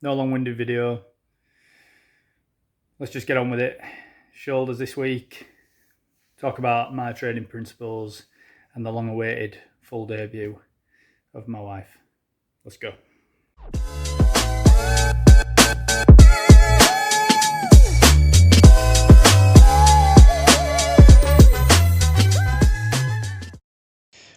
No long-winded video. Let's just get on with it. Shoulders this week. Talk about my training principles and the long-awaited full debut of my wife. Let's go.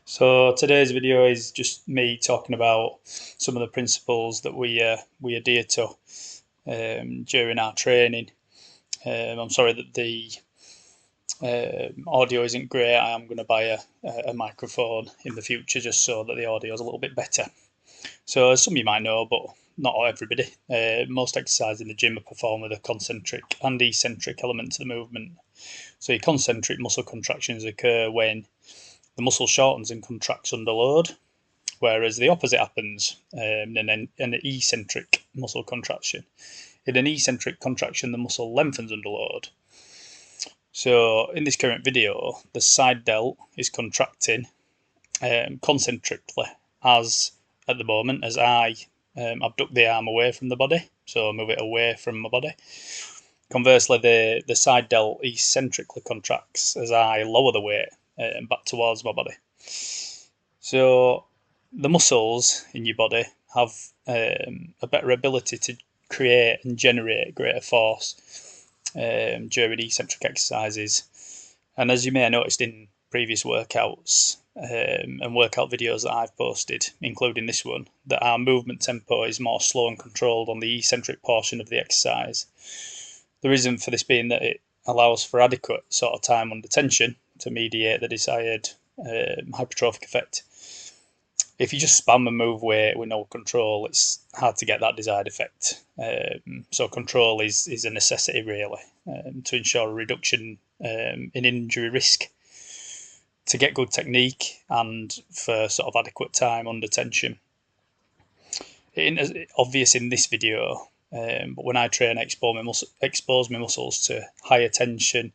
So today's video is just me talking about some of the principles that we adhere to during our training. I'm sorry that the audio isn't great. I am going to buy a microphone in the future just so that the audio is a little bit better. So as some of you might know, but not everybody, most exercises in the gym are performed with a concentric and eccentric element to the movement. So your concentric muscle contractions occur when the muscle shortens and contracts under load, whereas the opposite happens in an eccentric muscle contraction. In an eccentric contraction, the muscle lengthens under load. So in this current video, the side delt is contracting concentrically as at the moment as I abduct the arm away from the body, so move it away from my body. Conversely, the side delt eccentrically contracts as I lower the weight back towards my body. So the muscles in your body have a better ability to create and generate greater force during eccentric exercises. And as you may have noticed in previous workouts and workout videos that I've posted, including this one, that our movement tempo is more slow and controlled on the eccentric portion of the exercise. The reason for this being that it allows for adequate sort of time under tension to mediate the desired hypertrophic effect. If you just spam and move weight with no control, it's hard to get that desired effect. So control is a necessity really to ensure a reduction in injury risk, to get good technique and for sort of adequate time under tension. It isn't obvious in this video, but when I train, I expose my muscles to higher tension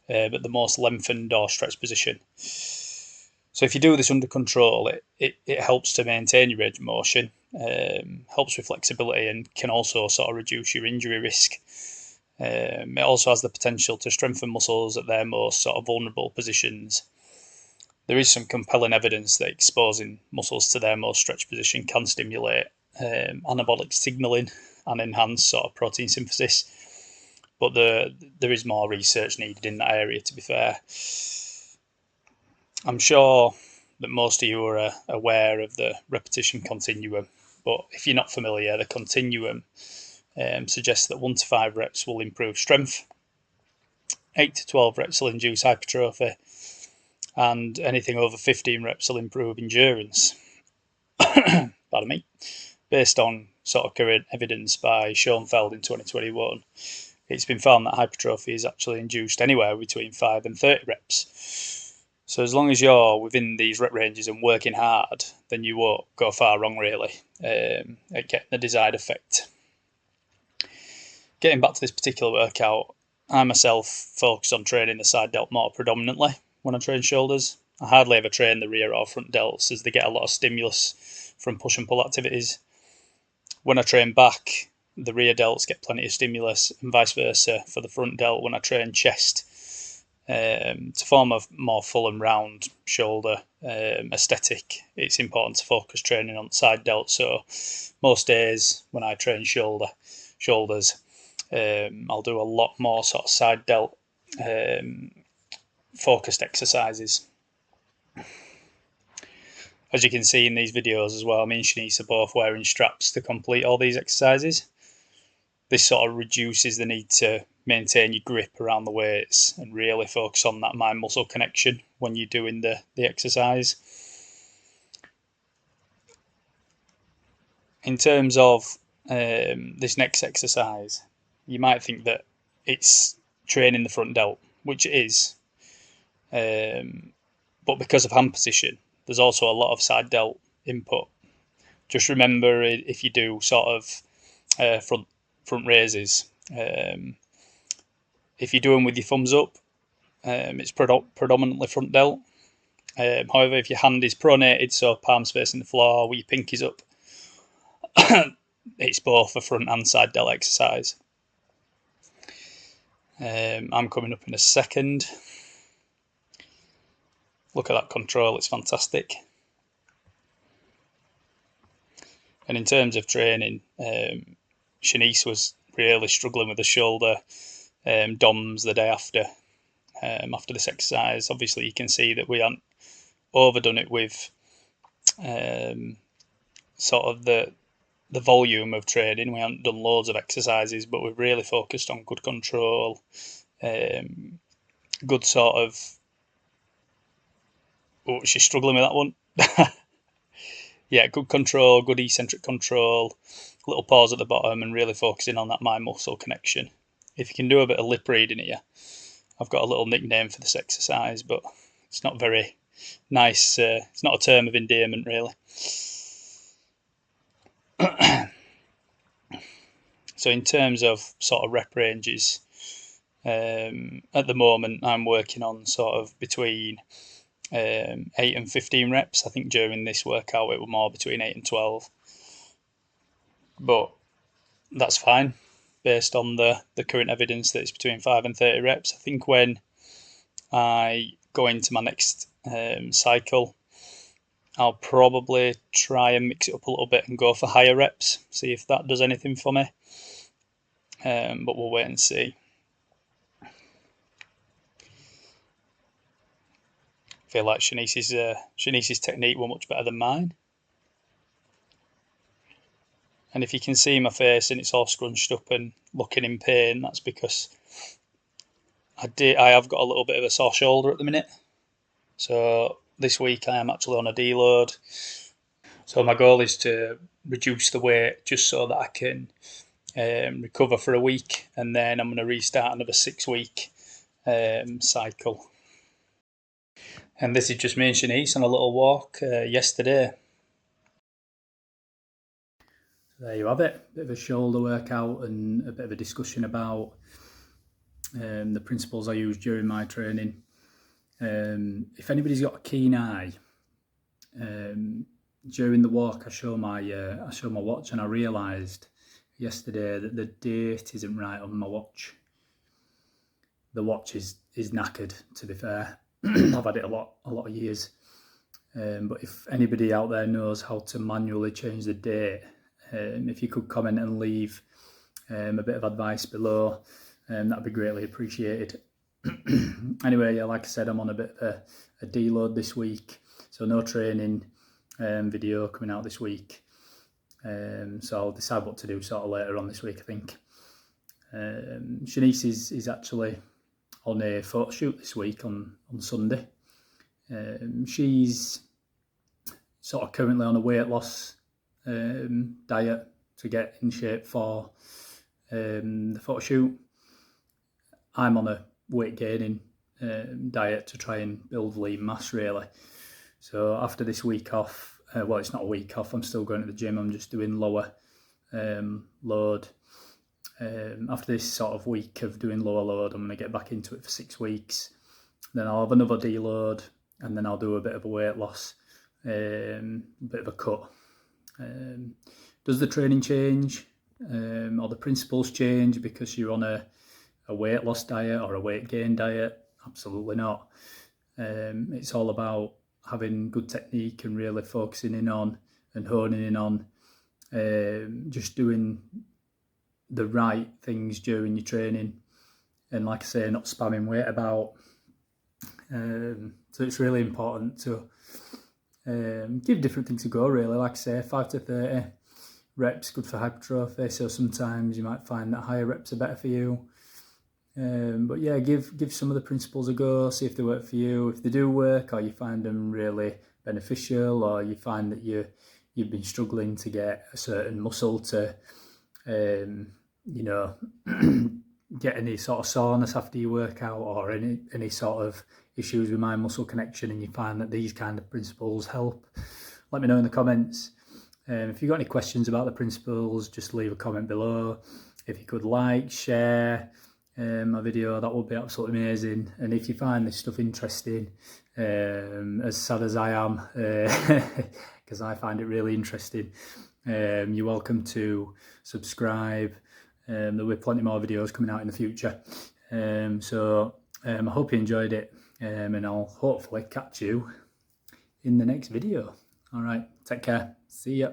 but the most lengthened or stretched position. So if you do this under control, it helps to maintain your range of motion, helps with flexibility, and can also sort of reduce your injury risk. It also has the potential to strengthen muscles at their most sort of vulnerable positions. There is some compelling evidence that exposing muscles to their most stretched position can stimulate anabolic signaling and enhance sort of protein synthesis. But there is more research needed in that area, to be fair. I'm sure that most of you are aware of the repetition continuum, but if you're not familiar, the continuum suggests that 1 to 5 reps will improve strength, 8 to 12 reps will induce hypertrophy, and anything over 15 reps will improve endurance. Pardon me. Based on sort of current evidence by Schoenfeld in 2021, it's been found that hypertrophy is actually induced anywhere between 5 and 30 reps. So as long as you're within these rep ranges and working hard, then you won't go far wrong really at getting the desired effect. Getting back to this particular workout, I myself focus on training the side delt more predominantly when I train shoulders. I hardly ever train the rear or front delts as they get a lot of stimulus from push and pull activities. When I train back, the rear delts get plenty of stimulus, and vice versa for the front delt when I train chest. To form a more full and round shoulder aesthetic, it's important to focus training on side delt. So most days when I train shoulders, I'll do a lot more sort of side delt focused exercises. As you can see in these videos as well, me and Shanice are both wearing straps to complete all these exercises. This sort of reduces the need to maintain your grip around the weights and really focus on that mind-muscle connection when you're doing the exercise. In terms of this next exercise, you might think that it's training the front delt, which it is, but because of hand position, there's also a lot of side delt input. Just remember, if you do sort of front raises, if you do them with your thumbs up, it's predominantly front delt. However, if your hand is pronated, so palms facing the floor with your pinkies up, it's both a front and side delt exercise. I'm coming up in a second. Look at that control, it's fantastic. And in terms of training, Shanice was really struggling with the shoulder. DOMS the day after this exercise. Obviously, you can see that we hadn't overdone it with sort of the volume of training. We haven't done loads of exercises, but we've really focused on good control, good sort of. Oh, she's struggling with that one. Yeah, good control, good eccentric control, little pause at the bottom, and really focusing on that mind-muscle connection. If you can do a bit of lip reading here, I've got a little nickname for this exercise, but it's not very nice. It's not a term of endearment, really. So in terms of sort of rep ranges, at the moment I'm working on sort of between 8 and 15 reps. I think during this workout it was more between 8 and 12. But that's fine based on the current evidence that it's between 5 and 30 reps. I think when I go into my next cycle, I'll probably try and mix it up a little bit and go for higher reps, see if that does anything for me. But we'll wait and see. I feel like Shanice's technique were much better than mine. And if you can see my face and it's all scrunched up and looking in pain, that's because I have got a little bit of a sore shoulder at the minute. So this week I am actually on a deload. So my goal is to reduce the weight just so that I can recover for a week, and then I'm going to restart another 6-week cycle. And this is just me and Shanice on a little walk yesterday. There you have it, a bit of a shoulder workout and a bit of a discussion about the principles I use during my training. If anybody's got a keen eye, during the walk I show my watch, and I realised yesterday that the date isn't right on my watch. The watch is knackered, to be fair. I've had it a lot of years, but if anybody out there knows how to manually change the date, if you could comment and leave a bit of advice below, that'd be greatly appreciated. Anyway, yeah, like I said, I'm on a bit of a deload this week, so no training video coming out this week. So I'll decide what to do sort of later on this week, I think. Shanice is actually on a photo shoot this week on Sunday. She's sort of currently on a weight loss diet to get in shape for the photo shoot. I'm on a weight gaining diet to try and build lean mass, really. So after this week off, well, it's not a week off, I'm still going to the gym, I'm just doing lower load. After this sort of week of doing lower load, I'm going to get back into it for 6 weeks. Then I'll have another deload, and then I'll do a bit of a weight loss, a bit of a cut. Does the training change or the principles change because you're on a weight loss diet or a weight gain diet? Absolutely not. It's all about having good technique and really focusing in on and honing in on just doing the right things during your training, and like I say, not spamming weight about. So it's really important to give different things a go, really. Like I say, 5 to 30 reps good for hypertrophy, so sometimes you might find that higher reps are better for you. But yeah, give some of the principles a go, see if they work for you. If they do work, or you find them really beneficial, or you find that you've been struggling to get a certain muscle to get any sort of soreness after you work out, or any sort of issues with mind muscle connection, and you find that these kind of principles help, let me know in the comments. If you've got any questions about the principles, just leave a comment below. If you could like, share my video, that would be absolutely amazing. And if you find this stuff interesting, as sad as I am, because I find it really interesting, You're welcome to subscribe. There'll be plenty more videos coming out in the future. So I hope you enjoyed it, and I'll hopefully catch you in the next video. All right, take care. See ya.